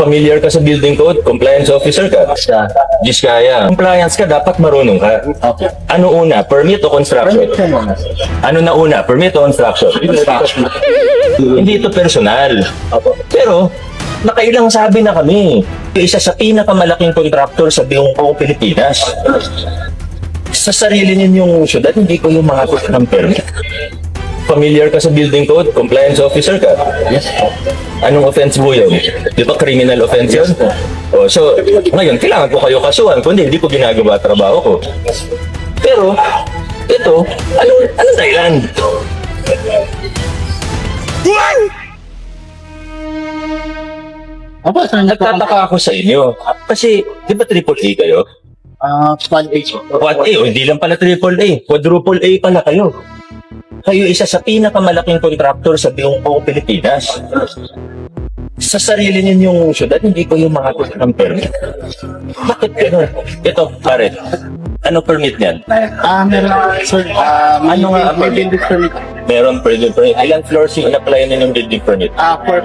Familiar ka sa building code? Compliance officer ka? Diskaya. Compliance ka, dapat marunong ka. Okay. Ano una? Permit o construction? Permit ka muna. Ano na una? Permit o construction? Hindi ito personal. Pero, nakailang sabi na kami. Isa sa pinakamalaking kontraktor sa buong Pilipinas. Sa sarili ninyong syudad, hindi ko yung mga ng permit. Familiar ka sa building code? Compliance officer ka? Yes. Anong offense mo yun? Di ba criminal offense yun? Oh, so, ngayon, kailangan ko kayo kasuhan. Kundi hindi ko ginagawa trabaho ko. Pero, ito, anong dahilan? Opo, sir. Nagtataka ako sa inyo. Kasi, di ba AAA kayo? Quad H. Quad A, o hindi lang pala AAA. Quadruple A pala kayo. Kayo isa sa pinakamalaking kontraktor sa buong Pilipinas. Sa sarili ninyong syudad, hindi ko yung mga ng permit. Bakit gano'n? Ito, pare. Ano permit niyan? Meron, sir. Ano nga ang may permit? building permit. Meron building permit. Ilang floors yung in-apply na ng building permit? For...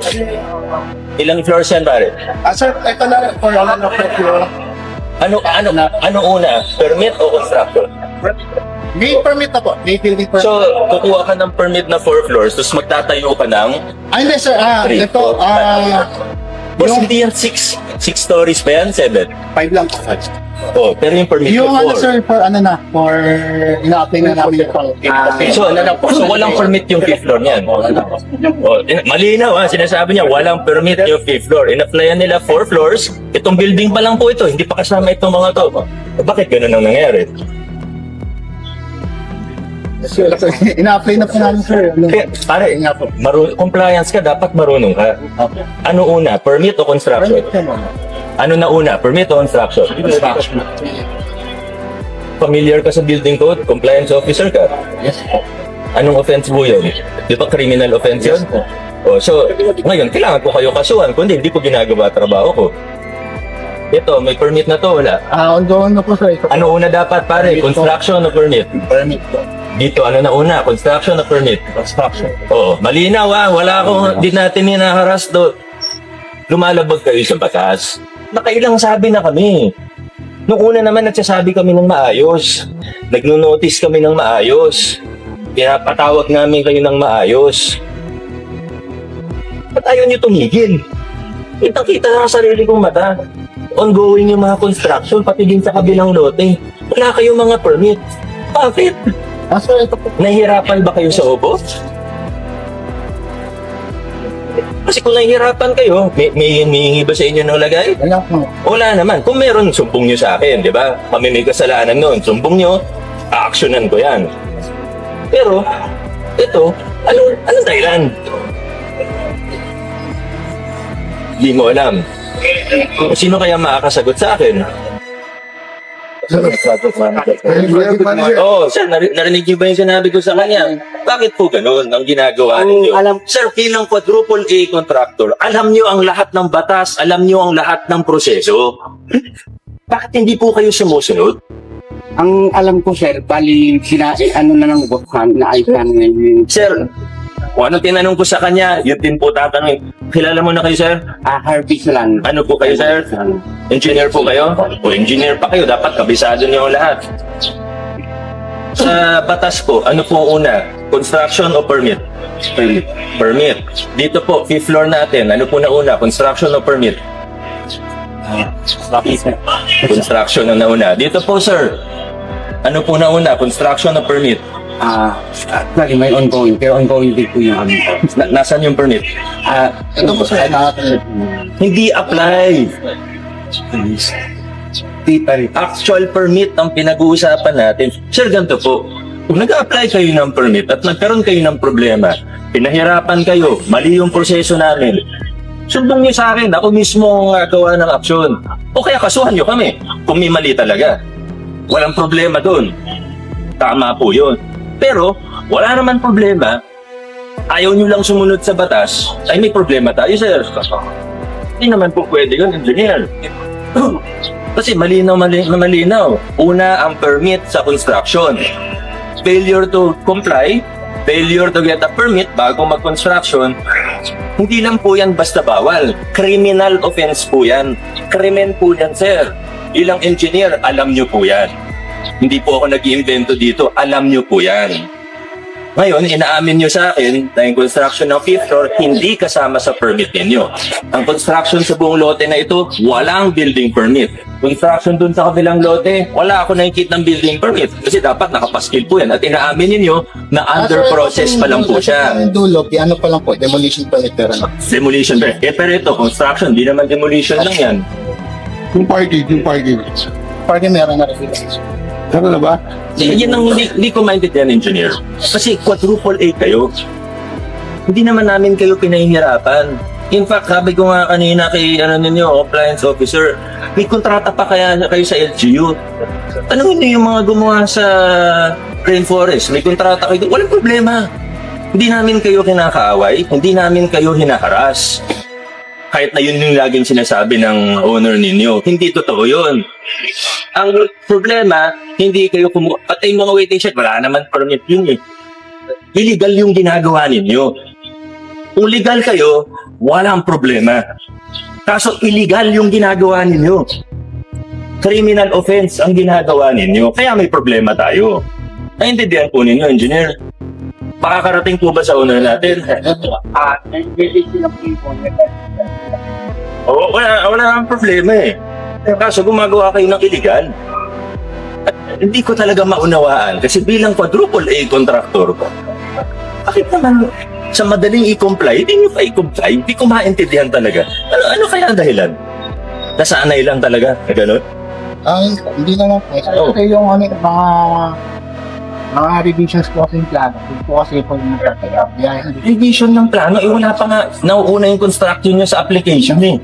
Ilang floors yan, pare? Sir, ito na for all of you. Ano una? Permit o construction? May permit na po. May building permit. So, kukuha ka ng permit na 4 floors, tapos magtatayo ka ng Hindi, sir. 3, Ito, Boss, hindi yan 6 stories pa yan? 7? 5 lang po. Oh, pero yung permit Yung mo 4. sir, for ina-apply na namin So, walang permit yung 5th floor niyan. Oh, malinaw ha, sinasabi niya, walang permit yung 5th floor. In-applyan nila 4 floors, itong building pa lang po ito, hindi pa kasama itong mga to. Bakit ganun ang nangyari? Ina-apply na po namin, sir. Kaya, pare, compliance ka, dapat marunong ka. Ano una, permit o construction? Permit ka muna. Ano na una, permit o construction? Familiar ka sa building code? Compliance officer ka? Yes. Anong offense mo yun? Di ba criminal offense yun? Oh, so, ngayon, kailangan ko kayo kasuhan, kundi hindi ko ginagawa trabaho ko. Ito, may permit na to, wala. Ongoing na po, sir. Ano una dapat, pare? Construction o permit? Permit po. Dito, ano na una? Construction o permit? Construction. Oo, malinaw ha. Wala akong, di natin hinaharas do. Lumalabag kayo sa batas. Nakailang sabi na kami. Nung una naman, nagsasabi kami ng maayos. Nagno-notice kami ng maayos. Pinapatawag namin kayo ng maayos. Ba't ayaw nyo tumigil? Kitang-kita sa sarili kong mata. Ongoing yung mga construction, pati din sa kabilang lote. Wala kayong mga permit. Bakit? Sir, ito po. Nahihirapan ba kayo sa upo? Kasi kung nahihirapan kayo, may hihingi ba sa inyo ng lagay? Wala po. Wala naman. Kung meron, sumbong nyo sa akin, di ba? Kami may kasalanan noon. Sumbong nyo, a-actionan ko yan. Pero, ito, anong dahilan? Hindi mo alam. Sino kaya makakasagot sa akin? Sir, narinig niyo ba yung sinabi ko sa kanya? Bakit po ganun ang ginagawa ninyo? Sir, bilang quadruple A contractor, alam niyo ang lahat ng batas, alam niyo ang lahat ng proseso. Bakit hindi po kayo sumusunod? Ang alam ko, sir, bali, ano na ng bukhan na icon ngayon. Sir, kung ano tinanong ko sa kanya, yun din po tatanungin. Kilala mo na kayo, sir? Harvey Salan. Ano po kayo, sir? Engineer po kayo? O engineer pa kayo, dapat kabisado niyo ang lahat. Sa batas po, ano po una? Construction o permit? Permit. Dito po, 5th floor natin. Ano po na una? Construction o permit? Construction na nauna. Dito po, sir. Ano po na una? Construction o permit? Actually, may ongoing, pero ongoing din po yung amin. Nasaan yung permit? Ito po, sir. Hindi apply. Actual permit ang pinag-uusapan natin. Sir, ganito po. Kung nag-apply kayo ng permit at nagkaroon kayo ng problema, pinahirapan kayo, mali yung proseso namin, sumbong niyo sa akin, ako mismo ang gawa ng aksyon. O kaya kasuhan niyo kami kung may mali talaga. Walang problema doon. Tama po yun. Pero, wala naman problema. Ayaw nyo lang sumunod sa batas, ay may problema tayo, sir. Hindi naman po pwede yun, engineer. Kasi malinaw. Una, ang permit sa construction. Failure to comply, failure to get a permit bago mag-construction, Hindi lang po yan basta bawal. Criminal offense po yan. Krimen po yan, sir. Ilang engineer, alam nyo po yan. Hindi po ako nag-iimbento dito. Alam nyo po yan. Ngayon, inaamin nyo sa akin na yung construction ng 5th floor hindi kasama sa permit ninyo. Ang construction sa buong lote na ito, walang building permit. Construction dun sa kabilang lote, wala ako nakikita ng building permit. Kasi dapat nakapaskil po yan. At inaamin ninyo na under process pa lang po siya. Yung dulo, ano pa lang po, demolition permit pero ano. Demolition ba? Pero ito, construction, di naman demolition lang yan. Yung parking. Parang meron na residence. Tara na ba? Yan ang hindi ko maintindihan, engineer. Kasi quadruple A kayo. Hindi naman namin kayo pinahihirapan. In fact, sabi ko nga kanina kay compliance officer, may kontrata pa kaya kayo sa LGU. Tanungin niyo yung mga gumawa sa rainforest, may kontrata kayo. Walang problema. Hindi namin kayo kinakaaway, hindi namin kayo hinaharas. Kahit na yun yung laging sinasabi ng owner ninyo, hindi totoo yun. Ang problema, hindi kayo pati yung mga waiting shed, wala naman permit yun eh. Illegal yung ginagawa ninyo. Kung legal kayo, walang problema. Kaso illegal yung ginagawa ninyo. Criminal offense ang ginagawa ninyo, kaya may problema tayo. Naintindihan po ninyo, engineer. Makakarating po ba sa owner natin? Oo, wala nang problema eh. Kaso gumagawa kayo ng illegal. At hindi ko talaga maunawaan kasi bilang quadruple A contractor ko, bakit naman sa madaling i-comply, hindi nyo pa i-comply? Hindi ko maintindihan talaga. Ano kaya ang dahilan? Nasanay lang talaga na gano'n? Ay, hindi naman po. Kasi yung mga revisions po kasi yung plano. Hindi po kasi po yung nagkakaya. Revision ng plano, wala pa nga. Nauuna yung construction nyo sa application eh.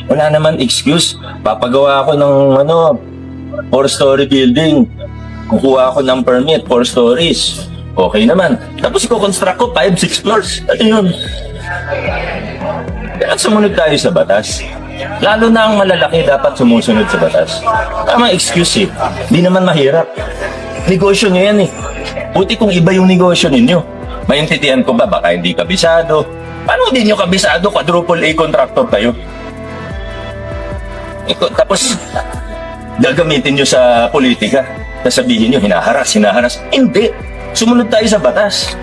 Wala naman excuse. Papagawa ako ng 4-story building. Kukuha ako ng permit, 4 stories. Okay naman. Tapos i-construct ko 5-6 floors. Ano yun? Kaya sumunod tayo sa batas. Lalo na ang malalaki dapat sumusunod sa batas. Tama excuse eh. Hindi naman mahirap. Negosyo nyo yan eh. Buti kung iba yung negosyo ninyo. Maintindihan ko ba? Baka hindi kabisado. Paano hindi nyo kabisado? Quadruple A contractor kayo. Tapos, gagamitin nyo sa politika. Sasabihin nyo, hinaharas. Hindi. Sumunod tayo sa batas.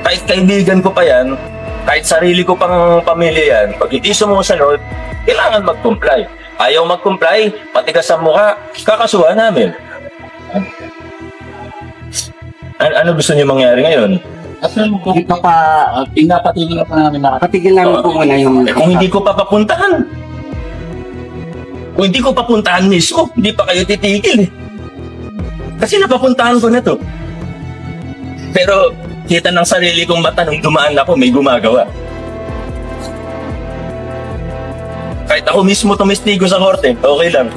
Kahit kaibigan ko pa yan, kahit sarili ko pang pamilya yan, pag hindi sumusunod, kailangan mag-comply. Ayaw mag-comply, patigas ang mukha, kakasuhan namin. Ano gusto niyo mangyari ngayon? Kasi ito pa, pinapatigil pa namin na. Patigil namin po muna yung... Kung hindi ko pa papuntahan. Kung hindi ko papuntahan mismo, hindi pa kayo titigil eh. Kasi napapuntahan ko na to. Pero kita ng sarili kong mata nung dumaan ako, may gumagawa. Kahit ako mismo tumistigo sa korte, okay lang.